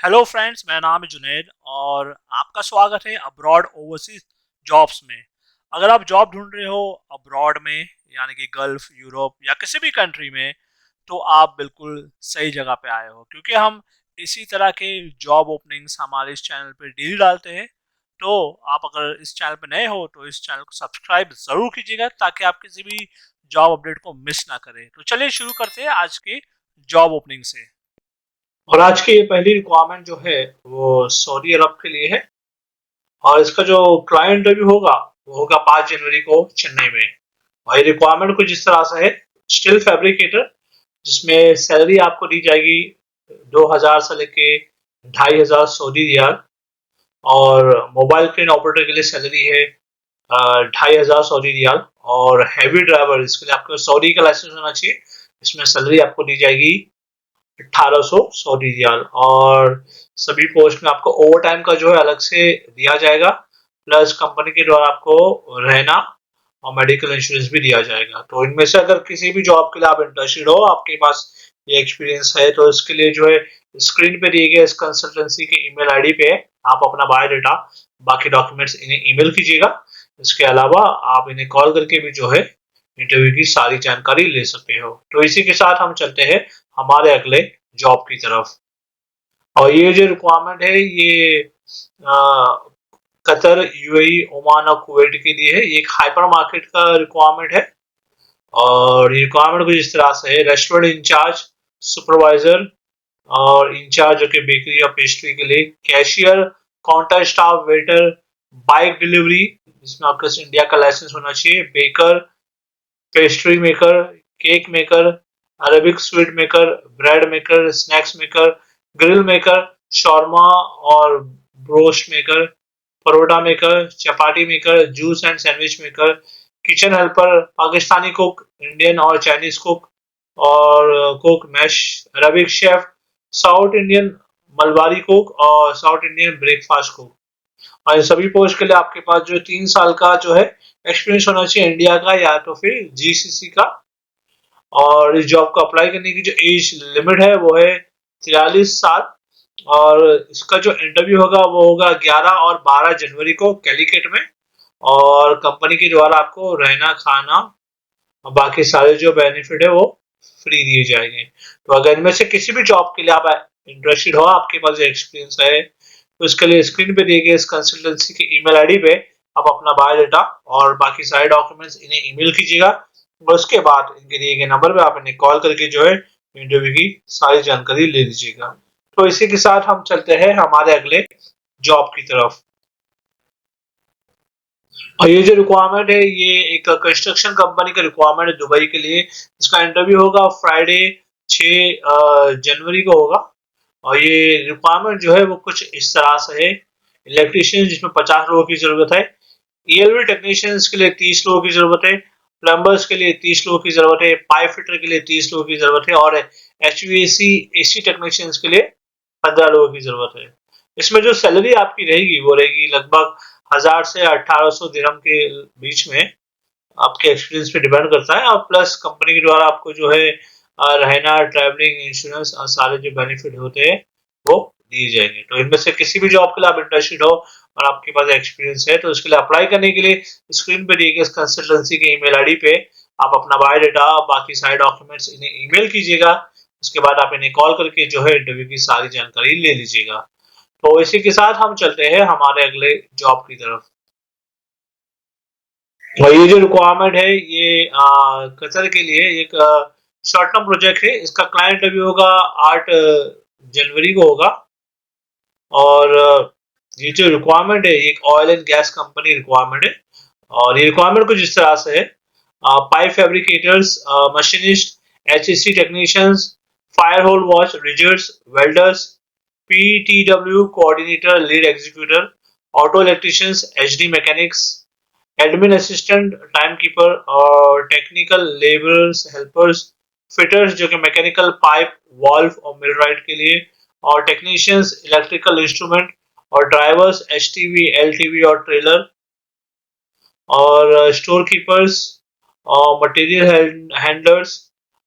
Hello friends, मेरा नाम है जुनैद और आपका स्वागत है अब्रॉड ओवरसीज जॉब्स में। अगर आप जॉब ढूंढ रहे हो अब्रॉड में, यानी कि गल्फ, यूरोप या किसी भी कंट्री में, तो आप बिल्कुल सही जगह पे आए हो, क्योंकि हम इसी तरह के जॉब ओपनिंग्स हमारे इस चैनल पे डेली डालते हैं। तो आप अगर इस चैनल पे नए हो तो इस चैनल को सब्सक्राइब जरूर कीजिएगा, ताकि आप किसी भी जॉब अपडेट को मिस ना करें। तो चलिए शुरू करते हैं आज के जॉब ओपनिंग से। और आज की ये पहली रिक्वायरमेंट जो है वो सऊदी अरब के लिए है। और इसका जो क्लाइंट इंटरव्यू होगा वो होगा 5 जनवरी को चेन्नई में। और ये रिक्वायरमेंट कुछ इस तरह से है। स्टील फैब्रिकेटर, जिसमें सैलरी आपको दी जाएगी 2000 से लेके 2500 सऊदी रियाल। और मोबाइल क्रेन ऑपरेटर के लिए सैलरी है 2500 सऊदी रियाल। और हैवी ड्राइवर, इसके लिए आपको सऊदी का लाइसेंस होना चाहिए। इसमें सैलरी आपको दी जाएगी 1800 सऊदी रियाल। और सभी पोस्ट में आपको ओवर टाइम का जो है अलग से दिया जाएगा। प्लस कंपनी के द्वारा आपको रहना और मेडिकल इंश्योरेंस भी दिया जाएगा। तो इनमें से अगर किसी भी जॉब के लिए आप इंटरेस्टेड हो, आपके पास ये एक्सपीरियंस है, तो इसके लिए जो है स्क्रीन पे दिए गए इस कंसल्टेंसी के ईमेल आईडी पे आप अपना बायोडाटा, बाकी डॉक्यूमेंट्स इन्हें ईमेल कीजिएगा। इसके अलावा आप इन्हें कॉल करके भी जो है इंटरव्यू की सारी जानकारी ले सकते हो। तो इसी के साथ हम चलते हैं हमारे अगले जॉब की तरफ। और ये जो रिक्वायरमेंट है ये कतर, यूएई, ओमान और कुवैत के लिए है। ये एक हाइपर मार्केट का रिक्वायरमेंट है। और ये रिक्वायरमेंट कुछ इस तरह से है। रेस्टोरेंट इंचार्ज, सुपरवाइजर और इंचार्ज जो कि बेकरी और पेस्ट्री के लिए, cashier, counter staff, waiter, bike delivery, जिसमें आपके इंडिया का लाइसेंस होना चाहिए, baker, pastry maker, cake maker, Arabic sweet maker, bread maker, snacks maker, grill maker, shawarma और broast maker, parotta maker, chapati maker, juice and sandwich maker, kitchen helper, Pakistani cook, Indian और Chinese cook और cook, mess, Arabic chef, south Indian Malabari cook और south Indian breakfast cook. और इन सभी post के लिए आपके पास जो 3 साल का जो है एक्सपीरियंस होना चाहिए इंडिया का, या तो फिर जीसीसी का। और इस जॉब को अप्लाई करने की जो एज लिमिट है वो है 43 साल। और इसका जो इंटरव्यू होगा वो होगा 11 और 12 जनवरी को कैलिकट में। और कंपनी के द्वारा आपको रहना, खाना और बाकी सारे जो बेनिफिट है वो फ्री दिए जाएंगे। तो अगर इनमें से किसी भी जॉब के लिए आप इंटरेस्टेड हो, आपके पास एक्सपीरियंस है, तो इसके लिए स्क्रीन पे दिए गए इस कंसल्टेंसी के ईमेल आईडी पे आप अपना बायोडाटा और बाकी सारे डॉक्यूमेंट्स इन्हें ईमेल कीजिएगा। और उसके बाद इनके दिए गए नंबर पे आप इन्हें कॉल करके जो है इंटरव्यू की सारी जानकारी ले लीजिएगा। तो इसी के साथ हम चलते हैं हमारे अगले जॉब की तरफ। और ये जो रिक्वायरमेंट है ये एक कंस्ट्रक्शन कंपनी का रिक्वायरमेंट है दुबई के लिए। इसका इंटरव्यू होगा फ्राइडे 6 जनवरी को होगा। और ये रिक्वायरमेंट जो है वो कुछ इस तरह से है। इलेक्ट्रीशियन, जिसमें 50 लोगों की जरूरत है। ईएलवी टेक्नीशियंस के लिए 30 लोगों की जरूरत है। प्लम्बर्स के लिए 30 लोगों की जरूरत है। पाइप फिटर के लिए 30 लोगों की जरूरत है। और एचवीएसी एसी टेक्नीशियंस के लिए 15 लोगों की जरूरत है। इसमें जो सैलरी आपकी रहेगी वो रहेगी लगभग 1000 से 1800 दिरहम के बीच में। आपके एक्सपीरियंस पे डिपेंड करता है। और प्लस कंपनी के द्वारा आपको जो है रहना, ट्रैवलिंग, इंश्योरेंस और सारे जो बेनिफिट होते हैं वो दिए जाएंगे। तो इनमें से किसी भी जॉब के लिए आप इंटरेस्टेड हो और आपके पास एक्सपीरियंस है, तो इसके लिए अप्लाई करने के लिए स्क्रीन पे दिए गए इस कंसल्टेंसी के ईमेल आईडी पे आप अपना बायोडाटा, बाकी सारे डॉक्यूमेंट्स इन्हें ईमेल कीजिएगा। उसके बाद आप इन्हें कॉल करके जो है इंटरव्यू की सारी जानकारी ले लीजिएगा। तो इसी के साथ हम चलते हैं हमारे अगले जॉब की तरफ। और ये जो रिक्वायरमेंट है ये कतर के लिए एक शॉर्ट टर्म प्रोजेक्ट है। इसका क्लाइंट इंटरव्यू होगा 8 जनवरी को होगा। और ये जो रिक्वायरमेंट है एक oil and gas company requirement है। और ये रिक्वायरमेंट कुछ इस तरह से है। Pipe fabricators, machinists, HSC technicians, fire hole watch riggers, welders, PTW coordinator, lead executor, auto electricians, HD mechanics, admin assistant, time keeper और टेक्निकल लेबरर्स, हेल्पर्स, फिटर्स जो कि मैकेनिकल पाइप, वाल्व और मिलराइट के लिए, और टेक्नीशियंस, इलेक्ट्रिकल इंस्ट्रूमेंट और drivers, HTV, LTV और trailer, और स्टोर कीपर्स और मटेरियल हैंडलर्स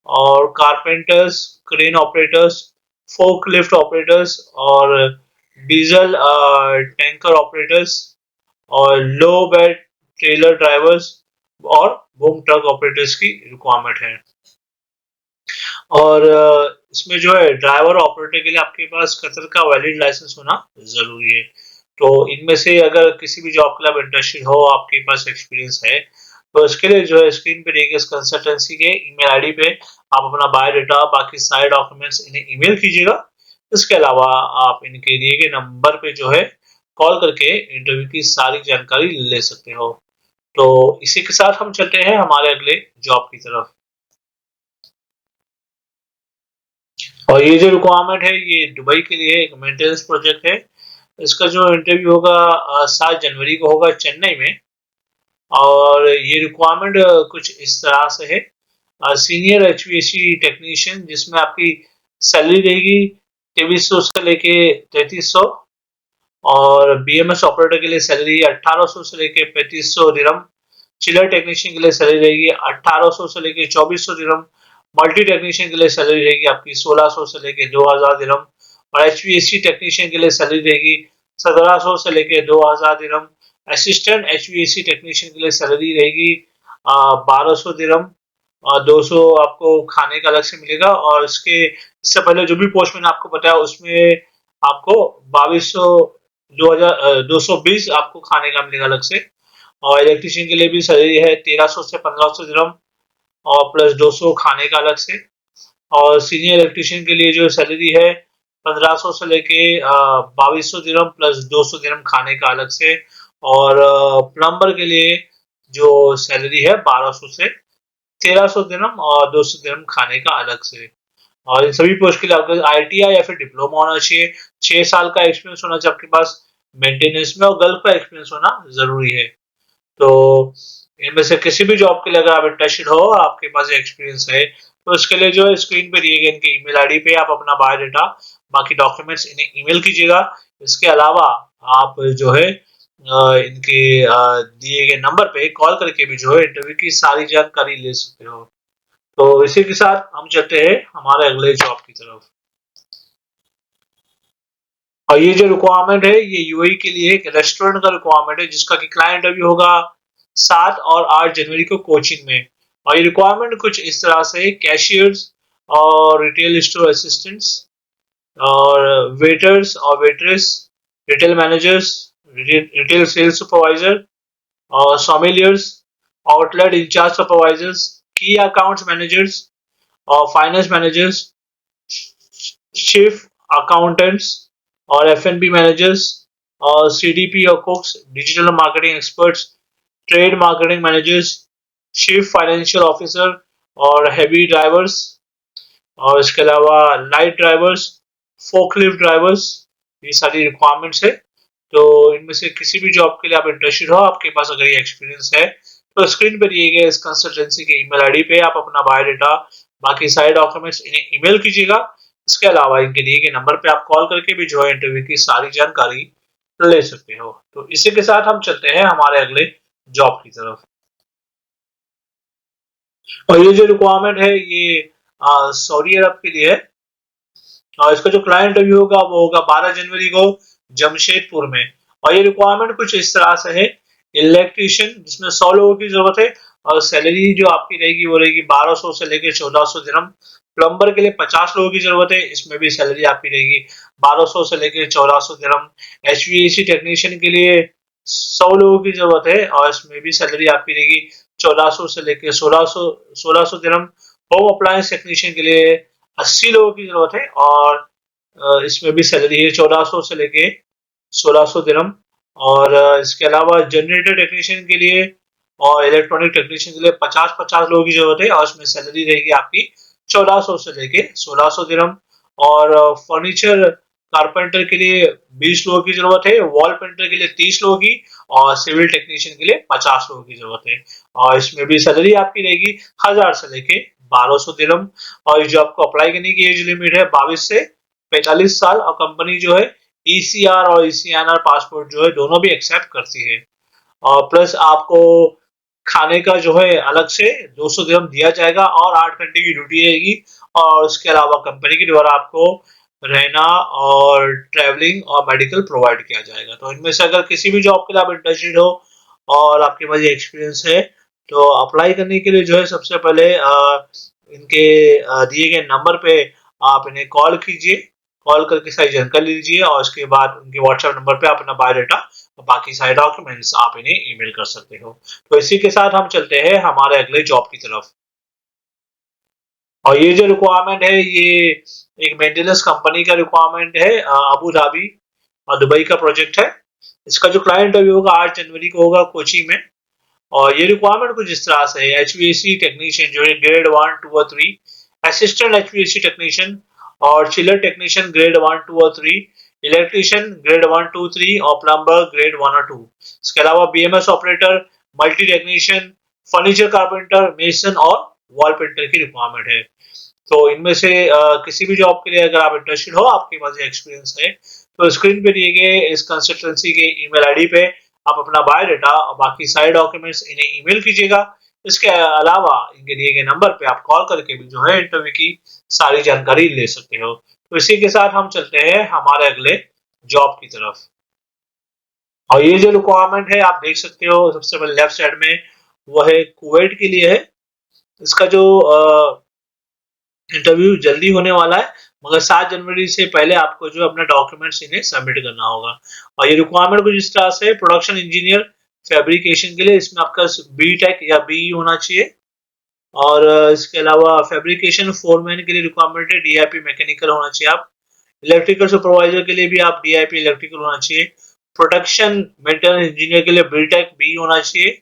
और कारपेंटर्स, क्रेन ऑपरेटर्स, फोक लिफ्ट ऑपरेटर्स और डीजल टैंकर ऑपरेटर्स और लो बेड ट्रेलर ड्राइवर्स और बूम ट्रक ऑपरेटर्स की रिक्वायरमेंट है। और इसमें जो है ड्राइवर ऑपरेटर के लिए आपके पास कतर का वैलिड लाइसेंस होना जरूरी है। तो इनमें से अगर किसी भी जॉब के लिए आप इंटरेस्टेड हो, आपके पास एक्सपीरियंस है, तो इसके लिए जो है स्क्रीन पे देखिए इस कंसल्टेंसी के ईमेल आईडी पे आप अपना बायोडाटा बाकी सारे डॉक्यूमेंट्स इन्हें ईमेल कीजिएगा। इसके अलावा आप इनके दिए गए नंबर पे जो है कॉल करके इंटरव्यू की सारी जानकारी ले सकते हो। तो इसी के साथ हम चलते हैं हमारे अगले जॉब की तरफ। और ये जो रिक्वायरमेंट है ये दुबई के लिए एक मेंटेनेंस प्रोजेक्ट है। इसका जो इंटरव्यू होगा 7 जनवरी को होगा चेन्नई में। और ये रिक्वायरमेंट कुछ इस तरह से है। सीनियर एचवीएसी टेक्नीशियन जिसमें आपकी सैलरी रहेगी 2300 से लेके 3300। और बीएमएस ऑपरेटर के लिए सैलरी 1800 से लेके 3500 दिरहम। चिलर टेक्नीशियन के लिए सैलरी रहेगी 1800 से लेके 2400 दिरहम। मल्टी टेक्नीशियन के लिए सैलरी रहेगी आपकी 1600 से लेके 2000 दिरहम। और एचवीएसी टेक्नीशियन के लिए सैलरी रहेगी 1700 से लेके 2000 दिरहम। असिस्टेंट एचवीएसी टेक्नीशियन के लिए सैलरी रहेगी 1200 दिरहम। 200 आपको खाने का अलग से मिलेगा। और इससे पहले जो भी पोस्ट मैंने आपको बताया उसमें आपको 2200 2220 आपको खाने का मिलेगा अलग से। और इलेक्ट्रीशियन के लिए भी सैलरी है 1300 से 1500 दिरहम और प्लस 200 खाने का अलग से। और सीनियर इलेक्ट्रीशियन के लिए जो सैलरी है 1500 से लेके 2200 दिरहम प्लस 200 दिरहम खाने का अलग से। और प्लम्बर के लिए जो सैलरी है 1200 से 1300 दिरहम और 200 दिरहम खाने का अलग से। और इन सभी पोस्ट के लिए आपके आईटीआई या फिर डिप्लोमा होना चाहिए। 6 साल का एक्सपीरियंस होना चाहिए आपके पास मेंटेनेंस में और गल्फ का एक्सपीरियंस होना जरूरी है। तो इनमें से किसी भी जॉब के लिए अगर आप इंटरेस्टेड हो, आपके पास एक्सपीरियंस है, तो इसके लिए जो है स्क्रीन पे दिए गए इनके ईमेल आईडी पे आप अपना बायोडाटा बाकी डॉक्यूमेंट्स इन्हें ईमेल कीजिएगा। इसके अलावा आप जो है इनके दिए गए नंबर पे कॉल करके भी जो है इंटरव्यू की सारी जानकारी ले सकते हो। तो इसी के साथ हम चलते हैं हमारे अगले जॉब की तरफ। और ये जो रिक्वायरमेंट है ये यूएई के लिए एक रेस्टोरेंट का रिक्वायरमेंट है जिसका कि क्लाइंट इंटरव्यू होगा 7 और 8 जनवरी को कोचिंग में। और ये रिक्वायरमेंट कुछ इस तरह से कैशियर्स और रिटेल स्टोर असिस्टेंट्स और वेटर्स और waitress, retail managers, retail sales supervisor और सोमेलियर्स, आउटलेट इंचार्ज सुपरवाइजर्स, की अकाउंट्स मैनेजर्स और फाइनेंस मैनेजर्स, चीफ अकाउंटेंट्स और एफ&बी मैनेजर्स और सीडीपी और cooks, digital marketing experts, trade marketing managers, chief financial officer और हेवी ड्राइवर्स। और इसके अलावा लाइट ड्राइवर्स, फोकलिफ्ट ड्राइवर्स, ये सारी रिक्वायरमेंट्स है। तो इनमें से किसी भी जॉब के लिए आप इंटरेस्टेड हो, आपके पास अगर ये एक्सपीरियंस है, तो स्क्रीन पर दिए गए इस कंसल्टेंसी के ईमेल आईडी पे आप अपना बायोडाटा बाकी सारे डॉक्यूमेंट्स इन्हें ईमेल कीजिएगा। इसके अलावा इनके दिए गए नंबर पे आप कॉल करके भी जो है इंटरव्यू की सारी जानकारी ले सकते हो। तो इसी के साथ हम चलते हैं हमारे अगले जॉब की तरफ। और ये जो रिक्वायरमेंट है ये सऊदी अरब के लिए है। और इसका जो क्लाइंट इंटरव्यू होगा वो होगा 12 जनवरी को जमशेदपुर में। और ये रिक्वायरमेंट कुछ इस तरह से है। इलेक्ट्रीशियन जिसमें 100 लोगों की जरूरत है और सैलरी जो आपकी रहेगी वो रहेगी 1200 से लेकर 1400 दिरहम। प्लम्बर के लिए 50 लोगों की जरूरत है, इसमें भी सैलरी आपकी रहेगी 1200 से लेकर 1400 दिरहम। एचवीएसी टेक्नीशियन के लिए 100 लोगों की जरूरत है और इसमें भी सैलरी आपकी रहेगी 1400 से लेकर 1600 दिरहम। होम अप्लायंस टेक्नीशियन के लिए 80 लोगों की जरूरत है और इसमें भी सैलरी है 1400 से लेके 1600 दिरहम। और इसके अलावा जनरेटर टेक्नीशियन के लिए और इलेक्ट्रॉनिक टेक्नीशियन के लिए 50-50 लोगों की जरूरत है और इसमें सैलरी रहेगी आपकी 1400 से लेके 1600 दिरहम। और फर्नीचर कारपेंटर के लिए 20 लोगों की जरूरत है, वॉल पेंटर के लिए 30 लोगों की और सिविल टेक्नीशियन के लिए 50 लोगों की जरूरत है। और इसमें भी सैलरी आपकी रहेगी 1000 से लेके 1200 दिरहम। और इस जॉब को अप्लाई करने की एज लिमिट है 22 से 45 साल और कंपनी जो है ईसीआर और ईसीएनआर पासपोर्ट जो है दोनों भी एक्सेप्ट करती है। और प्लस आपको खाने का जो है अलग से 200 दिरहम दिया जाएगा और 8 घंटे की ड्यूटी रहेगी। और उसके अलावा कंपनी के द्वारा आपको रहना और ट्रैवलिंग और मेडिकल प्रोवाइड किया जाएगा। तो इनमें से अगर किसी भी जॉब के लिए आप इंटरेस्टेड हो और आपके पास ये एक्सपीरियंस है, तो अप्लाई करने के लिए जो है सबसे पहले इनके दिए गए नंबर पे आप इन्हें कॉल कीजिए। कॉल करके सारी जानकारी लीजिए और उसके बाद उनके व्हाट्सएप नंबर पे आप अपना बायोडाटा और बाकी सारे डॉक्यूमेंट्स आप इन्हें ईमेल कर सकते हो। तो इसी के साथ हम चलते हैं हमारे अगले जॉब की तरफ। और ये जो रिक्वायरमेंट है ये एक मेंटेनेंस कंपनी का रिक्वायरमेंट है, अबू धाबी और दुबई का प्रोजेक्ट है। इसका जो क्लाइंट इंटरव्यू होगा 8 जनवरी को होगा कोची में। और ये रिक्वायरमेंट कुछ इस तरह से है। एचवीएसी टेक्नीशियन जो है ग्रेड 1, 2 और 3, असिस्टेंट एचवीएसी टेक्नीशियन और चिलर टेक्नीशियन ग्रेड 1, 2 और 3, इलेक्ट्रिशियन ग्रेड 1, 2, 3 और प्लम्बर ग्रेड 1 और 2। इसके अलावा BMS operator, multi technician, furniture carpenter, mason और वॉल पेंटर की रिक्वायरमेंट है। तो इनमें से किसी भी जॉब के लिए अगर आप इंटरेस्टेड हो, आपके पास एक्सपीरियंस है, तो स्क्रीन पे दिए गए इस कंसल्टेंसी के ईमेल आईडी पे आप अपना बायोडाटा और बाकी सारे डॉक्यूमेंट्स इन्हें ईमेल कीजिएगा। इसके अलावा इनके दिए गए नंबर पे आप कॉल करके भी जो है इंटरव्यू की सारी जानकारी ले सकते हो। तो इसी के साथ हम चलते हैं हमारे अगले जॉब की तरफ। और ये जो रिक्वायरमेंट है आप देख सकते हो सबसे पहले लेफ्ट साइड में, वो है कुवैत के लिए है। इसका जो इंटरव्यू जल्दी होने वाला है, मगर 7 जनवरी से पहले आपको जो अपना डॉक्यूमेंट्स इन्हें सबमिट करना होगा। और ये रिक्वायरमेंट कुछ इस तरह से प्रोडक्शन इंजीनियर फैब्रिकेशन के लिए, इसमें आपका बी टेक या बीई होना चाहिए। और इसके अलावा फैब्रिकेशन फोरमैन के लिए रिक्वायरमेंट है डीआईपी मैकेनिकल होना चाहिए आप। इलेक्ट्रिकल सुपरवाइजर के लिए भी आप डीआईपी इलेक्ट्रिकल होना चाहिए। प्रोडक्शन मेंटेनेंस इंजीनियर के लिए बीटेक बी होना चाहिए।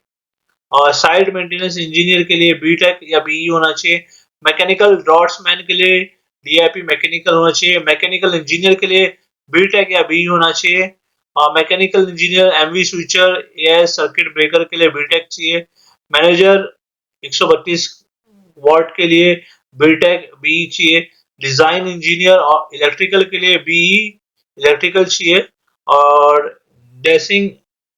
और साइट मेंटेनेंस इंजीनियर के लिए बीटेक या बीई होना चाहिए। मैकेनिकल ड्रॉट्समैन के लिए डीआईपी मैकेनिकल होना चाहिए। मैकेनिकल इंजीनियर के लिए बीटेक या बीई होना चाहिए। और mechanical engineer MV switcher AS circuit breaker के लिए बीटेक चाहिए। मैनेजर 132 वॉट के लिए बीटेक बीई चाहिए। डिजाइन इंजीनियर और इलेक्ट्रिकल के लिए बीई इलेक्ट्रिकल चाहिए। और डेसिंग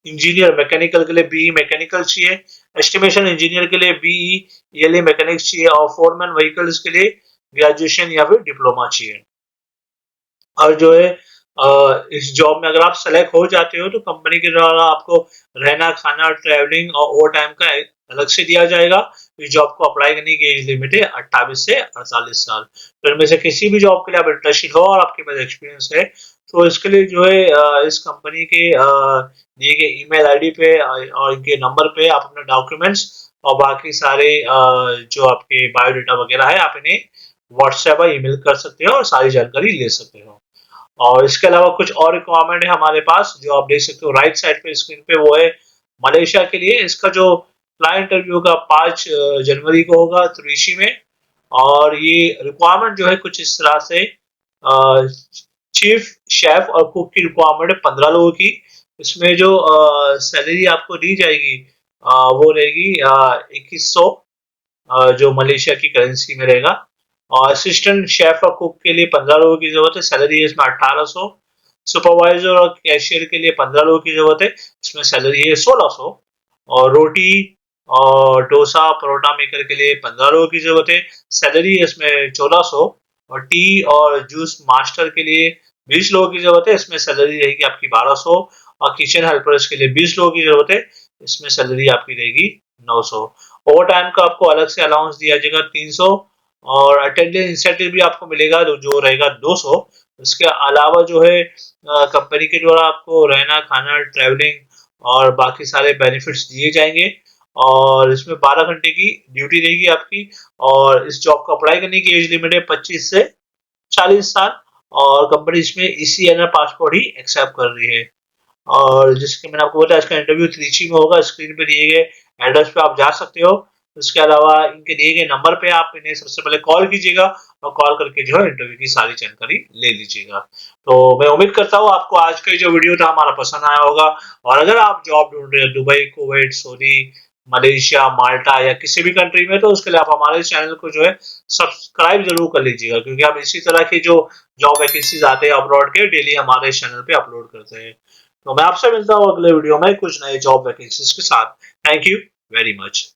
इंजीनियर मैकेनिकल के लिए बीई मैकेनिकल चाहिए। एस्टिमेशन इंजीनियर के लिए बीई ईएलई मैकेनिक्स चाहिए। और फोरमैन व्हीकल्स के लिए ग्रेजुएशन या फिर डिप्लोमा चाहिए। और जो है इस जॉब में अगर आप सेलेक्ट हो जाते हो तो कंपनी के द्वारा आपको रहना, खाना, ट्रैवलिंग और ओवर टाइम का अलग से दिया जाएगा। इस जॉब को अप्लाई करने की एज लिमिट है 28 से 48 साल। तो इनमें से किसी भी जॉब के लिए आप इंटरेस्टेड हो और आपके पास एक्सपीरियंस है, तो इसके लिए जो है इस कंपनी के दिए गए ईमेल आईडी पे और इनके नंबर पे आप अपने डॉक्यूमेंट्स और बाकी सारे जो आपके बायोडाटा वगैरह है आप इन्हें व्हाट्सएप या ईमेल कर सकते हो और सारी जानकारी ले सकते हो। और इसके अलावा कुछ और रिक्वायरमेंट है हमारे पास जो आप देख सकते हो राइट साइड पे स्क्रीन पे, वो है मलेशिया के लिए। इसका जो क्लाइंट इंटरव्यू का 5 जनवरी को होगा त्रिची में। और ये रिक्वायरमेंट जो है कुछ इस तरह से चीफ शेफ और कुक की रिक्वायरमेंट है 15 लोगों की। इसमें जो सैलरी आपको दी जाएगी वो रहेगी 2100 जो मलेशिया की करेंसी में रहेगा। और असिस्टेंट शेफ और कुक के लिए 15 लोगों की जरूरत है, सैलरी है इसमें 1800। सुपरवाइजर और कैशियर के लिए 15 लोगों की जरूरत है, इसमें सैलरी है 1600। और रोटी और डोसा परोठा मेकर के लिए 15 लोगों की जरूरत है, सैलरी है इसमें 1400। और टी और जूस मास्टर के लिए 20 लोगों की जरूरत है, इसमें सैलरी रहेगी आपकी 1200। और किचन हेल्पर्स के लिए 20 लोगों की जरूरत है, इसमें सैलरी आपकी रहेगी 900। ओवर टाइम का आपको अलग से अलाउंस दिया जाएगा 300। और अटेंडेंस इंसेंटिव भी आपको मिलेगा जो रहेगा 200। इसके अलावा जो है कंपनी के द्वारा आपको रहना, खाना, ट्रैवलिंग और बाकी सारे बेनिफिट्स दिए जाएंगे। और इसमें 12 घंटे की ड्यूटी रहेगी आपकी। और इस जॉब को अप्लाई करने की एज लिमिट है 25 से 40 साल। और कंपनी इसमें ईसीएनआर पासपोर्ट ही एक्सेप्ट कर रही है। और जिसके मैंने आपको बताया इसका इंटरव्यू त्रिची में होगा। स्क्रीन पे दिए गए एड्रेस पे आप जा सकते हो। इसके अलावा इनके दिए गए नंबर पे आप इन्हें सबसे पहले कॉल कीजिएगा और कॉल करके जो है इंटरव्यू की सारी जानकारी ले लीजिएगा। तो मैं उम्मीद करता हूँ आपको आज का जो वीडियो था हमारा पसंद आया होगा। और अगर आप जॉब ढूंढ रहे हो दुबई, कुवैत, सऊदी, मलेशिया, माल्टा या किसी भी कंट्री में, तो उसके लिए आप हमारे चैनल को जो है सब्सक्राइब जरूर कर लीजिएगा, क्योंकि हम इसी तरह की जो जॉब वैकेंसीज आते हैं अब्रॉड के डेली हमारे चैनल पे अपलोड करते हैं। तो मैं आपसे मिलता हूँ अगले वीडियो में कुछ नए जॉब वैकेंसीज के साथ। Thank you very much.